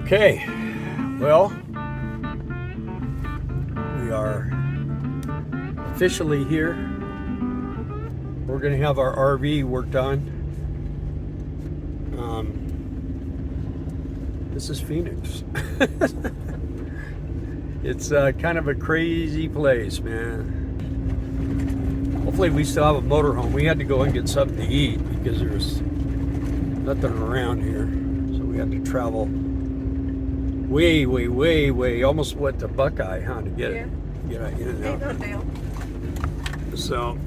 Okay, well, we are officially here. We're going to have our RV worked on. This is Phoenix. It's kind of a crazy place, man. Hopefully we still have a motorhome. We had to go and get something to eat because there's nothing around here. So we had to travel way, almost went to Buckeye, huh, to get it. Get in and out. So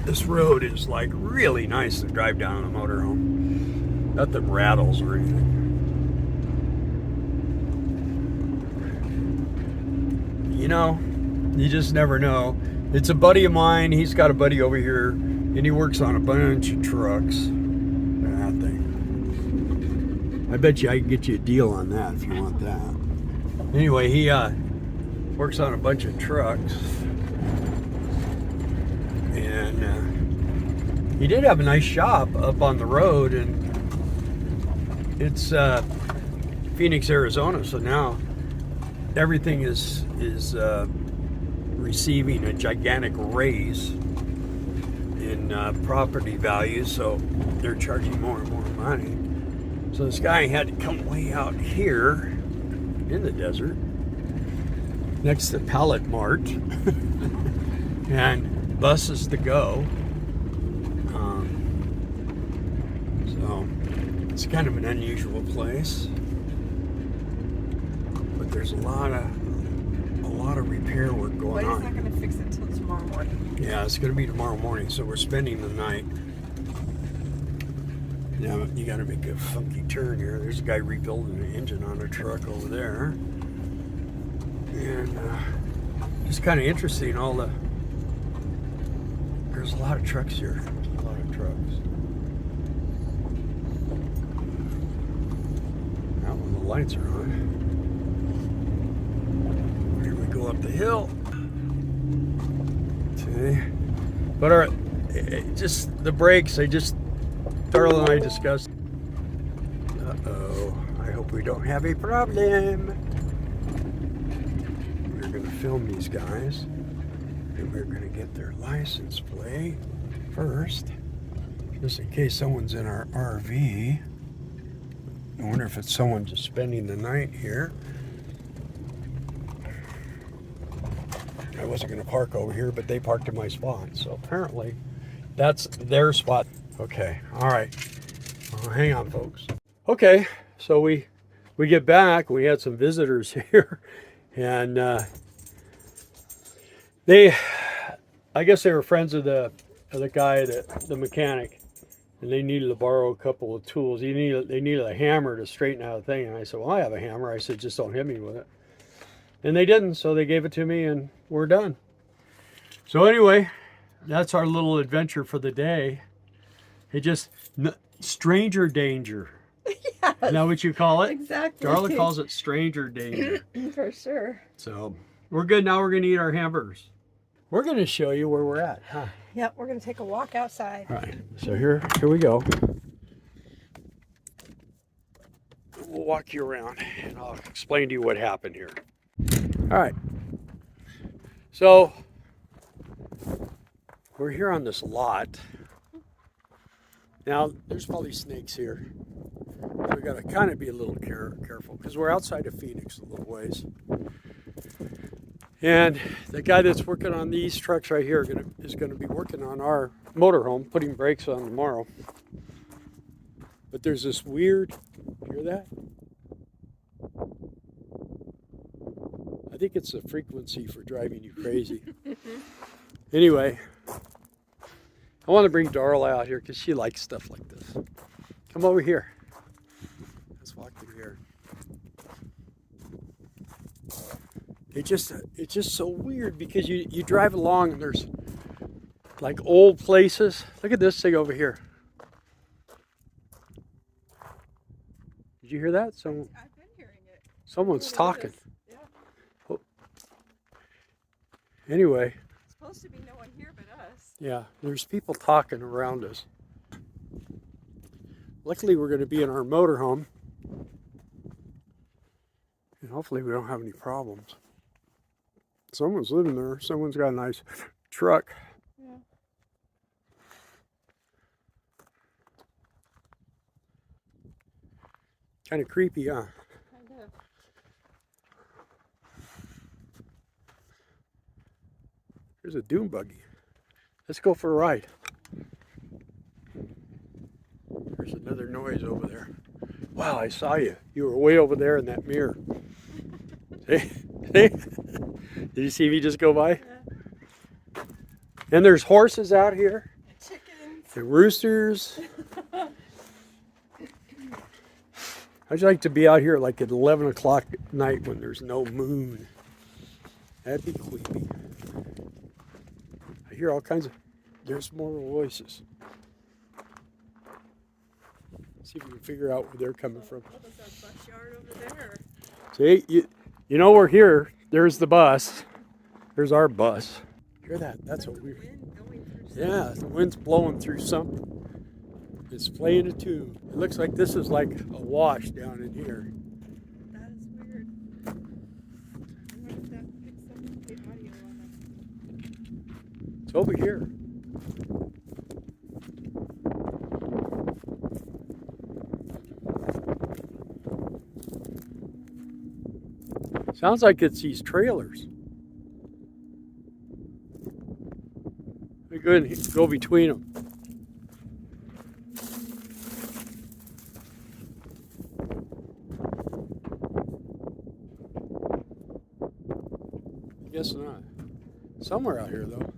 this road is like really nice to drive down a motorhome. Nothing rattles or anything. You know, you just never know. It's a buddy of mine. He's got a buddy over here, and he works on a bunch of trucks. Look at that thing. I bet you I can get you a deal on that if you want that. Anyway, he works on a bunch of trucks. And he did have a nice shop up on the road, and it's Phoenix, Arizona, so now everything is receiving a gigantic raise in property value, so they're charging more and more money. So this guy had to come way out here in the desert next to Pallet Mart and buses to go. So it's kind of an unusual place, but there's a lot of repair work going on. But he's not going to fix it until tomorrow morning. Yeah, it's going to be tomorrow morning, so we're spending the night. Now you got to make a funky turn here. There's a guy rebuilding an engine on a truck over there, and it's kind of interesting. There's a lot of trucks here. A lot of trucks. Now when the lights are on, here we go up the hill. Okay, but just the brakes. Darla and I discussed. Uh-oh, I hope we don't have a problem. We're going to film these guys, and we're going to get their license plate first, just in case someone's in our RV. I wonder if it's someone just spending the night here. I wasn't going to park over here, but they parked in my spot, so apparently that's their spot. Okay, all right. Well, hang on, folks. Okay, so we get back. We had some visitors here, and I guess they were friends of the guy, the mechanic, and they needed to borrow a couple of tools. They needed a hammer to straighten out a thing, and I said, well, I have a hammer. I said, just don't hit me with it. And they didn't, so they gave it to me, and we're done. So anyway, that's our little adventure for the day. It just, stranger danger. Yes. Is that what you call it? Exactly. Darla calls it stranger danger. For sure. So we're good. Now we're going to eat our hamburgers. We're going to show you where we're at, huh? Yep, we're going to take a walk outside. All right. So here we go. We'll walk you around, and I'll explain to you what happened here. All right. So we're here on this lot. Now, there's probably snakes here. We got to kind of be a little careful because we're outside of Phoenix a little ways. And the guy that's working on these trucks right here is going to be working on our motorhome, putting brakes on tomorrow. But there's this weird, hear that? I think it's the frequency for driving you crazy. Anyway, I want to bring Darla out here because she likes stuff like this. Come over here. Let's walk through here. It's just so weird because you drive along and there's like old places. Look at this thing over here. Did you hear that? I've been hearing it. Someone's talking. Yeah. Oh. Anyway. It's supposed to be no one here but us. Yeah, there's people talking around us. Luckily, we're going to be in our motorhome. And hopefully we don't have any problems. Someone's living there. Someone's got a nice truck. Yeah. Kind of creepy, huh? Kind of. There's a dune buggy. Let's go for a ride. There's another noise over there. Wow, I saw you. You were way over there in that mirror. See? See? Did you see me just go by? Yeah. And there's horses out here. Chickens. And roosters. I'd like to be out here like at 11 o'clock at night when there's no moon. That'd be creepy. I hear all kinds of, there's more voices. See if we can figure out where they're coming from. What was that bus yard over there? See, you know we're here. There's the bus. There's our bus. Hear that? That's what weird. Wind going through Yeah, the wind's blowing through something. It's playing a tune. It looks like this is like a wash down in here. That is weird. I wonder if that picks up the audio on It's over here. Sounds like it's these trailers. We go in, go between them. I guess not. Somewhere out here, though.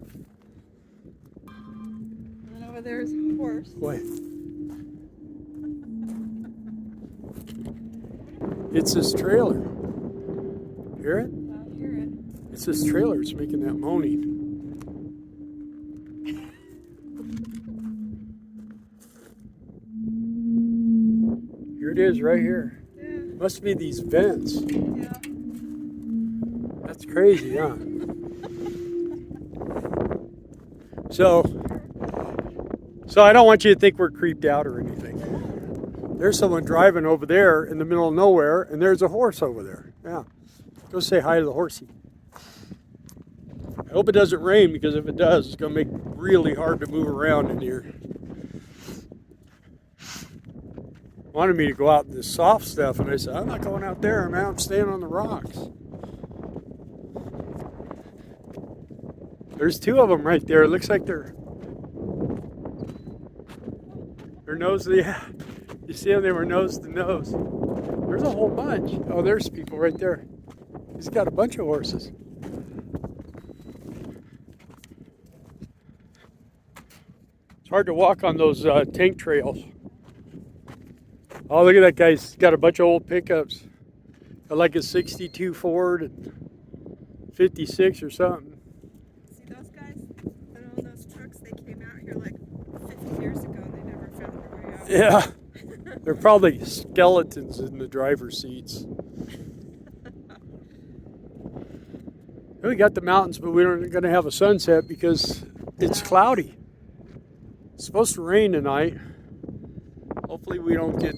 And then over there's a horse. Boy. It's this trailer. Hear it? I hear it. It's this trailer. It's making that moaning. Here it is, right here. Yeah. Must be these vents. Yeah. That's crazy, huh? So I don't want you to think we're creeped out or anything. There's someone driving over there in the middle of nowhere, and there's a horse over there. Yeah. Go say hi to the horsey. I hope it doesn't rain, because if it does, it's going to make it really hard to move around in here. Wanted me to go out in this soft stuff, and I said, I'm not going out there, man. I'm staying on the rocks. There's two of them right there. It looks like they're nose to, yeah. You see them? They were nose to nose. There's a whole bunch. Oh, there's people right there. He's got a bunch of horses. It's hard to walk on those tank trails. Oh, look at that guy. He's got a bunch of old pickups. Got like a 62 Ford and 56 or something. See those guys that own those trucks? They came out here like 50 years ago and they never found their way out. Yeah. They're probably skeletons in the driver's seats. We got the mountains, but we're not going to have a sunset because it's cloudy. It's supposed to rain tonight. Hopefully we don't get...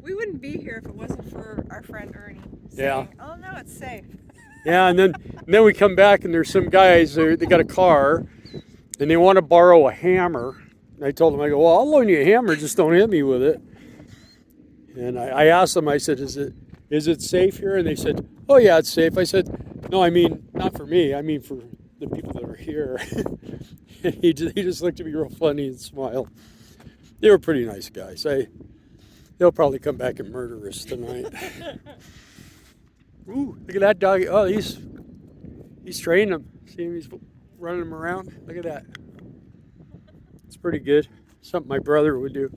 We wouldn't be here if it wasn't for our friend Ernie saying, Yeah. oh no, it's safe. Yeah, and then we come back and there's some guys, they got a car, and they want to borrow a hammer. And I told them, I go, well, I'll loan you a hammer, just don't hit me with it. And I asked them, I said, is it safe here? And they said, oh yeah, it's safe. I said, no, I mean, not for me. I mean for the people that are here. And he just looked at me real funny and smiled. They were pretty nice guys. They'll probably come back and murder us tonight. Ooh, look at that dog. Oh, he's training them. See him? He's running them around. Look at that. It's pretty good. Something my brother would do.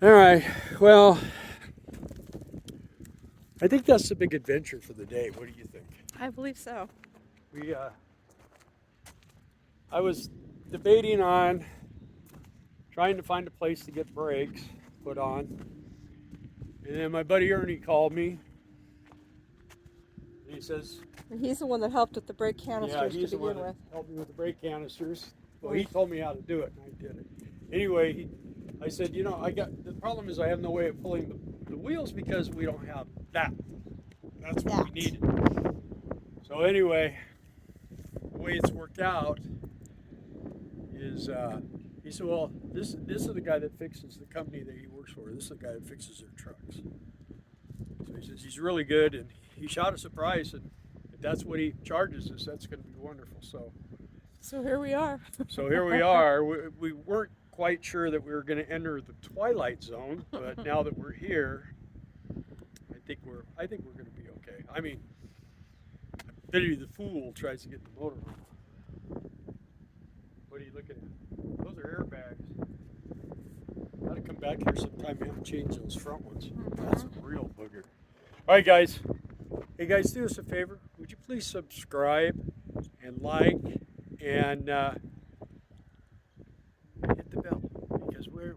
All right. Well, I think that's the big adventure for the day. What do you think? I believe so. I was debating on trying to find a place to get brakes put on. And then my buddy Ernie called me. And he says, And he's the one that helped with the brake canisters he's to the one begin that with. helped me with the brake canisters. Well, he told me how to do it, and I did it. Anyway, I said, you know, the problem is I have no way of pulling the wheels because we don't have that. That's what we needed. So anyway, the way it's worked out is he said, well, this is the guy that fixes the company that he works for. This is the guy that fixes their trucks. So he says he's really good, and he shot us a price, and if that's what he charges us, that's going to be wonderful. So here we are. So here we are. We weren't quite sure that we were going to enter the twilight zone, but now that we're here, I think we're going to be okay. I mean, Billy the Fool tries to get the motorhome. What are you looking at? Those are airbags. Gotta come back here sometime and change those front ones. That's a real booger. All right, guys. Hey, guys, do us a favor. Would you please subscribe and like and hit the bell, because we're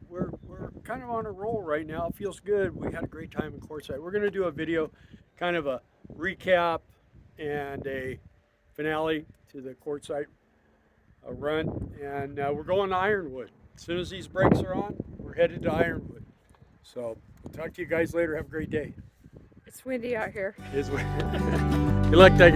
kind of on a roll right now. It feels good. We had a great time in Quartzsite. We're going to do a video, kind of a recap and a finale to the Quartzsite run, and we're going to Ironwood. As soon as these brakes are on, we're headed to Ironwood. So talk to you guys later. Have a great day. It's windy out here. It's windy. You like that?